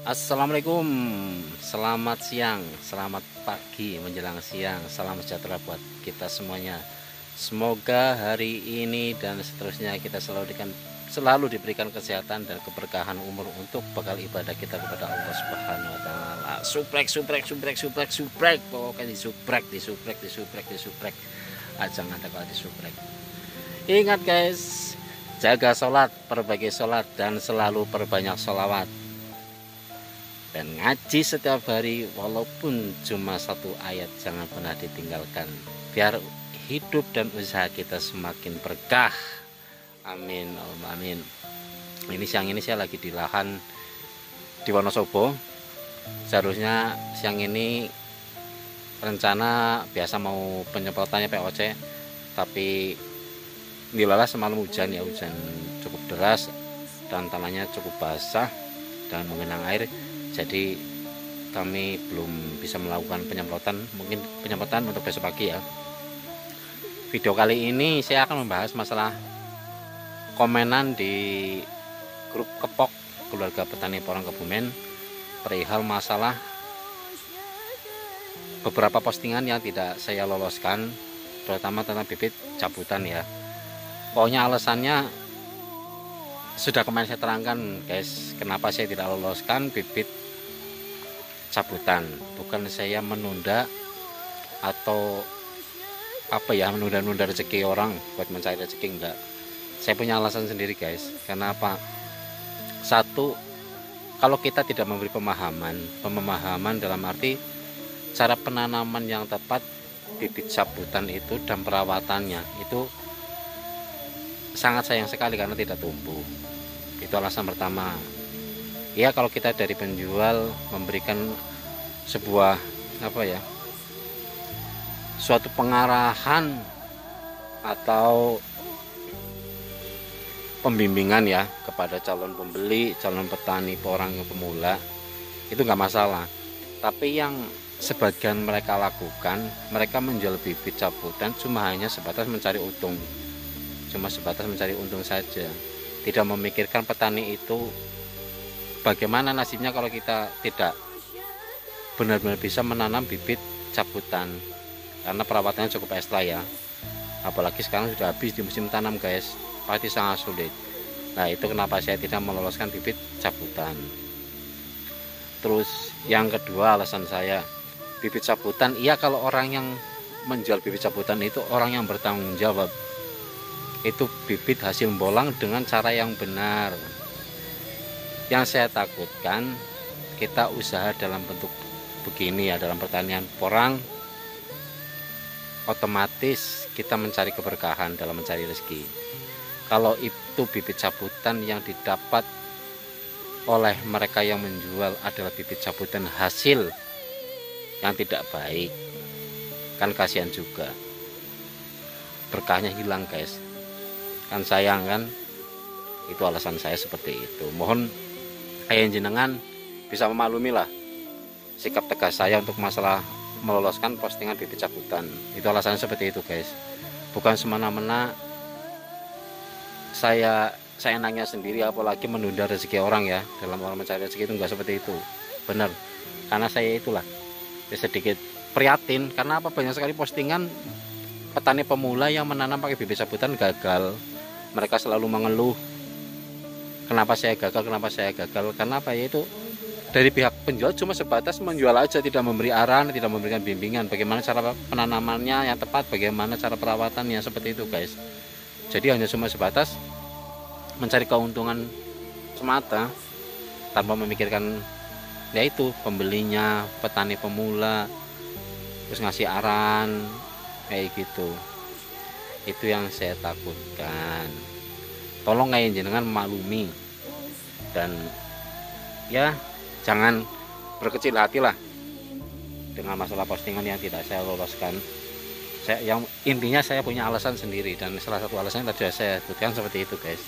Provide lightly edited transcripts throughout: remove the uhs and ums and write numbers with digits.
Assalamualaikum, selamat siang, selamat pagi menjelang siang, salam sejahtera buat kita semuanya. Semoga hari ini dan seterusnya kita selalu diberikan kesehatan dan keberkahan umur untuk bekal ibadah kita kepada Allah Subhanahu wa taala. Subrek, pokoknya disubrek. Jangan ada kalau disubrek. Ingat guys, jaga sholat, perbaiki sholat dan selalu perbanyak sholawat. Dan ngaji setiap hari walaupun cuma satu ayat, jangan pernah ditinggalkan, biar hidup dan usaha kita semakin berkah. Amin, amin. Ini siang ini saya lagi di lahan di Wonosobo. Seharusnya siang ini rencana biasa mau penyemprotannya POC, tapi dilala semalam hujan cukup deras dan tanahnya cukup basah dan mengenang air. Jadi kami belum bisa melakukan penyemprotan, mungkin penyemprotan untuk besok pagi ya. Video kali ini saya akan membahas masalah komenan di grup Kepok Keluarga Petani Porong Kebumen perihal masalah beberapa postingan yang tidak saya loloskan, terutama tentang bibit cabutan ya. Pokoknya alasannya sudah kemarin saya terangkan guys, kenapa saya tidak loloskan bibit cabutan. Bukan saya menunda atau menunda rezeki orang buat mencari rezeki, enggak. Saya punya alasan sendiri guys. Karena apa? Satu, kalau kita tidak memberi pemahaman dalam arti cara penanaman yang tepat bibit cabutan itu dan perawatannya itu sangat sayang sekali karena tidak tumbuh. Itu alasan pertama. Ya, kalau kita dari penjual memberikan sebuah suatu pengarahan atau pembimbingan ya kepada calon pembeli, calon petani porang pemula, itu nggak masalah. Tapi yang sebagian mereka lakukan, mereka menjual bibit cabutan hanya sebatas mencari untung, saja, tidak memikirkan petani itu bagaimana nasibnya kalau kita tidak benar-benar bisa menanam bibit cabutan, karena perawatannya cukup ekstra ya. Apalagi sekarang sudah habis di musim tanam guys, pasti sangat sulit. Nah, itu kenapa saya tidak meloloskan bibit cabutan. Terus yang kedua alasan saya, bibit cabutan, iya kalau orang yang menjual bibit cabutan itu orang yang bertanggung jawab. Itu bibit hasil bolang dengan cara yang benar. Yang saya takutkan, kita usaha dalam bentuk begini ya, dalam pertanian porang, otomatis kita mencari keberkahan dalam mencari rezeki. Kalau itu bibit cabutan yang didapat oleh mereka yang menjual adalah bibit cabutan hasil yang tidak baik, kan kasihan juga, berkahnya hilang guys, kan sayang kan. Itu alasan saya seperti itu. Mohon jenengan bisa memaklumi lah sikap tegas saya untuk masalah meloloskan postingan bibit cabutan. Itu alasannya seperti itu guys. Bukan semena-mena saya enaknya sendiri, apalagi menunda rezeki orang ya. Dalam orang mencari rezeki itu enggak seperti itu. Benar. Karena saya itulah sedikit prihatin karena banyak sekali postingan petani pemula yang menanam pakai bibit cabutan gagal. Mereka selalu mengeluh, kenapa saya gagal. Karena yaitu dari pihak penjual cuma sebatas menjual aja, tidak memberi arahan, tidak memberikan bimbingan bagaimana cara penanamannya yang tepat, bagaimana cara perawatannya, seperti itu guys. Jadi hanya cuma sebatas mencari keuntungan semata tanpa memikirkan yaitu pembelinya, petani pemula, terus ngasih arahan kayak gitu. Itu yang saya takutkan. Tolong jenengan maklumi dan ya jangan berkecil hati lah dengan masalah postingan yang tidak saya loloskan. Intinya saya punya alasan sendiri, dan salah satu alasannya tadi saya sebutkan seperti itu guys.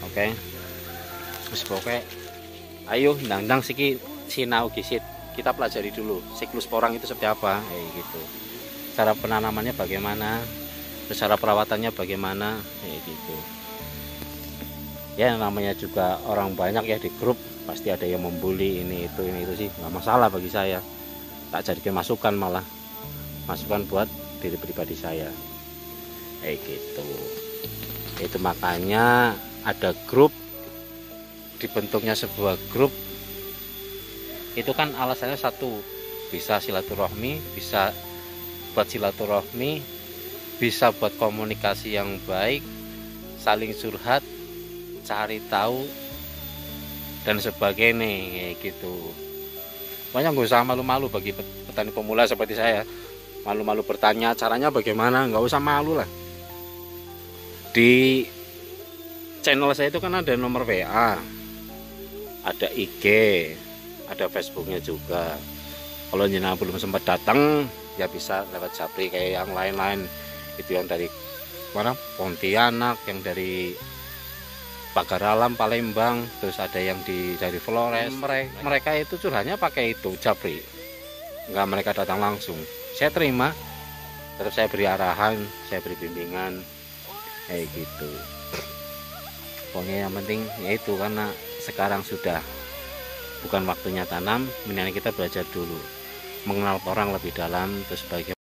Oke. Terus pokoknya ayo ndang sinau gisit, kita pelajari dulu siklus porang itu seperti apa kayak gitu. Cara penanamannya bagaimana, terus cara perawatannya bagaimana kayak gitu. Ya namanya juga orang banyak ya di grup, pasti ada yang membuli ini itu sih nggak masalah bagi saya, tak jadikan masukan, malah masukan buat diri pribadi saya kayak gitu. Itu makanya ada grup, dibentuknya sebuah grup itu kan alasannya satu, bisa silaturahmi, bisa buat silaturahmi, bisa buat komunikasi yang baik, saling curhat, cari tahu dan sebagainya kayak gitu. Pokoknya nggak usah malu-malu bagi petani pemula seperti saya, malu-malu bertanya caranya bagaimana, nggak usah malu lah. Di channel saya itu kan ada nomor WA, ada IG, ada Facebooknya juga. Kalau jenengan belum sempat datang ya bisa lewat Japri kayak yang lain-lain, itu yang dari mana, Pontianak, yang dari Pagar Alam Palembang, terus ada yang dari Flores. Mereka itu curhatnya pakai itu Japri, nggak mereka datang langsung. Saya terima, terus saya beri arahan, saya beri bimbingan kayak gitu. Pokoknya yang penting yaitu, karena sekarang sudah bukan waktunya tanam, mendingan kita belajar dulu mengenal orang lebih dalam, terus bagaimana